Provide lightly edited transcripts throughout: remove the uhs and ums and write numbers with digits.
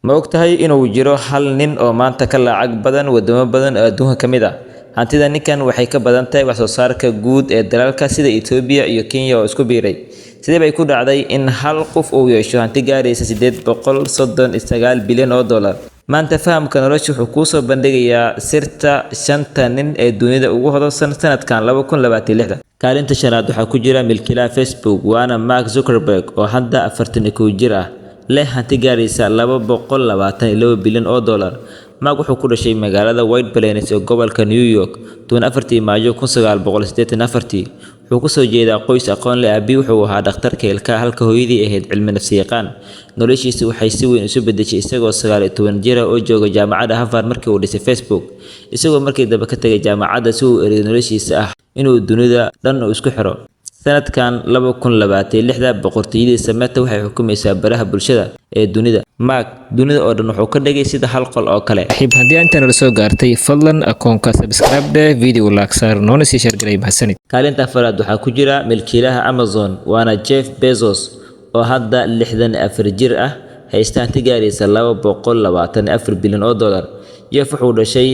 Ma ogtahay inuu jiro hal nin oo maanta ka lacag badan wadamo badan oo adduunka ka mid ah? Hantida ninkan waxay ka badan tahay wax soo saarka guud ee dalalka sida Ethiopia iyo Kenya oo isku biiray. Sidee bay ku dhacday in hal qof uu yeesho hanti gaaraysa 839 bilyan oo dollar? Maanta fahamka nolosha wuxuu kuu soo bandhigayaa sirta shanta nin ee dunida ugu hodansan sanadkan 2026. Kaalinta shanaad waxaa ku jira milkiilaha Facebook waana Mark Zuckerberg oo hadda 41 jir ah, leh hanti gaaraysa 222 bilyan oo dollar. Mark wuxuu ku dhashay magaalada White Plains ee gobolka New York 14 Maajo 1984. Wuxuu ku soo jeedaa qoys aqoon leh. Aabbihii wuxuu ahaa dhakhtarka ilkaha halka hooyadii ahayd cilmi nafsiyaqaan. Noloshiisa waxay si weyn isu beddeshay isagoo 19 jir ah oo jooga jaamacadda Harvard markii uu dhisay Facebook. Isagoo markii dambe ka tagay jaamacadda si uu eray noloshiisa ah inuu dunida dhan isku xiro. Sanadkan 2026 boqortooyadiisa Meta waxay xukumaysaa baraha bulshada ee dunida. Mark dunida oo dhan wuxuu ka dhigay sida hal qol oo kale. haddii intaan la soo gaartay fadlan akoonka subscribe video like saar noona sii share garay mahadsanid. Kaalinta afraad waxaa ku jira milkiilaha Amazon waana Jeff Bezos oo hadda 64 jir ah, haysta hanti gaaraysa 224 bilyan oo dollar. Jeff wuxuu dhashay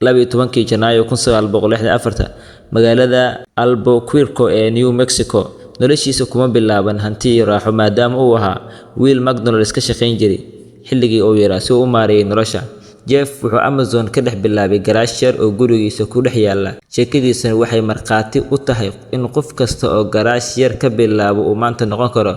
12 Janaayo 1964 magaalada Albuquerque ee New Mexico. Noloshiisa kuma bilaaban hanti iyo raaxo maadaama uu ahaa wiil McDonald's ka shaqayn jiray xilligii uu yaraa si uu u maareeyay nolosha. Jeff wuxuu Amazon ka dhex bilaabay garaash yar oo gurigiisa ku dhex yaala. Sheekadiisana waxay markhaati u tahay in qof kasta oo garaash yar ka bilaabo uu maanta noqon karo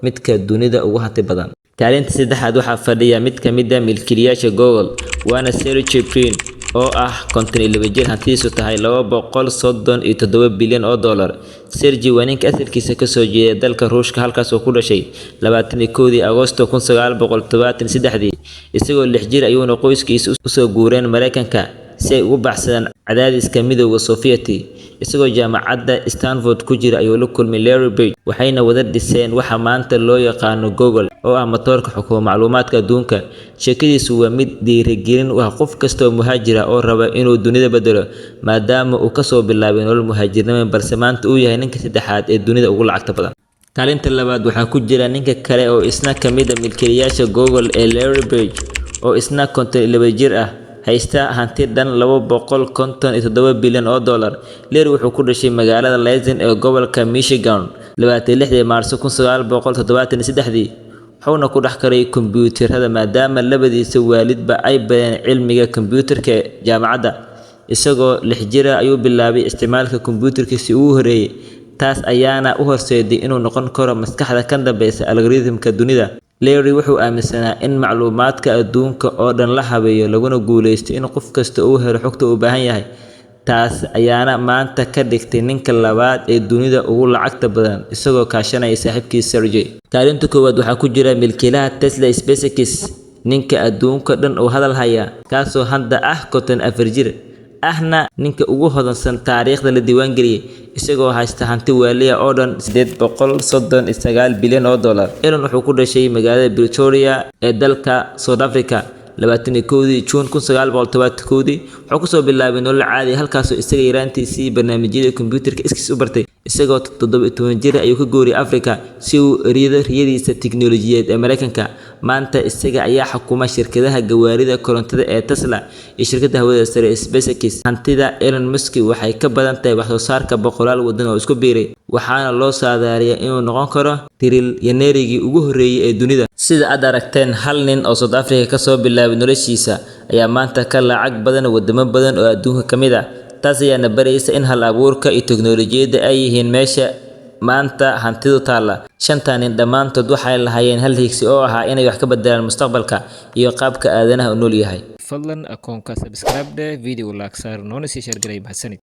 midka dunida ugu hanti badan. Kaalinta saddexaad waxaa fadhiya mid ka mid ah milkiilayaasha Google waana Sergey Brin oo ah 52 jir, hantidiisu tahay 237 bilyan oo dollar. Sergey waa ninka asalkiisa ka soo jeeda dalka Ruushka halkaas oo ku dhashay 21 Agoosto 1973. Isagoo 6 jir ayuuna qoyskiisa u soo guureen Mareykanka si ay ugu baxsadaan cadaadiska midowga Sovieti. Isagoo jaamacadda Stanford ku jira ayuu la kulmay Larry Page, waxayna wada dhiseen waxa maanta loo yaqaano Google oo ah matoorka xukuma macluumaadka adduunka. Sheekadiisu waa mid dhiirigelin u ah qof kasta oo muhaajir ah oo raba inuu dunida bedelo, maadaama uu ka soo bilaabay nolol muhaajirnimo balse maanta uu yahay ninka saddexaad ee dunida ugu lacagta badan. Kaalinta labaad waxaa ku jira ninka kale oo isna ka mid ah milkiilayaasha Google ee Larry Page oo isna 52 jir ah, haysta hanti dhan 257 bilyan oo dollar. Larry wuxuu ku dhashay magaalada Lansing ee gobolka Michigan 26 Maarso 1973. wuxuuna ku dhex karay kombiyuutarada maadaama labadiisa waalidba ay bareen cilmiga kombiyuutarka jaamacadda. Isagoo 6 jir ah ayuu bilaabay isticmaalka kombiyuutarkiisii ugu horeeyay, taas ayaana u horseeday inuu noqon karo maskaxda ka dambeysa algorithm-ka dunida. Larry wuxuu aaminsanaa in macluumaadka adduunka oo dhan la habeeyo laguna guuleysto in qof kasta uu helo xogta uu baahan yahay. Taas ayaana maanta ka dhigtay ninka labaad ee dunida ugu lacagta badan isagoo kaashanaya saaxiibkiisa Sergey. Kaalinta koowaad waxaa ku jira milkiilaha Tesla SpaceX, ninka adduunka dhan uu hadal haya, kaasoo hadda ah 54 jir ahna ninka ugu hodansan taariikhda la diiwaangeliyay, isagoo haysta hanti waaliya oo dhan 839 bilyan oo dollar. Elon wuxuu ku dhashay magaalada Pretoria ee dalka South Africa 21 Juun 1971. wuxuu ku soo bilaabay nolol caadi ah halkaasoo isaga yaraantiisii barnaamijyada kombiyuutarka iskiis u bartay. Isagoo 17 jir ayuu ka guuray Afrika si uu eriyo riyadiisa tiknoolajiyadeed ee Mareykanka. Maanta isaga ayaa xukuma shirkadaha gawaarida korontada ee Tesla iyo shirkadda hawada sare ee SpaceX. Hantida Elon Musk waxay ka badan tahay wax soo saarka boqolaal waddan oo isku biiray, waxaana loo saadaaliyaa inuu noqon karo trilyaneerigii ugu horreeyay ee dunida. Sida aad aragteen, hal nin oo South Africa ka soo bilaabay noloshiisa ayaa maanta ka lacag badan wadamo badan oo adduunka ka mid ah. taas ayaana baraysa in hal abuurka iyo teknoolajiyadda ay yihiin meesha maanta hantidu taala. Shantan nin dhammaantood waxay lahaayeen hal higsi oo ahaa inay wax ka bedelaan mustaqbalka iyo qaabka aadanaha u nool yahay. fadlan akoonka subscribe video like saar noona sii share garay mahadsanid.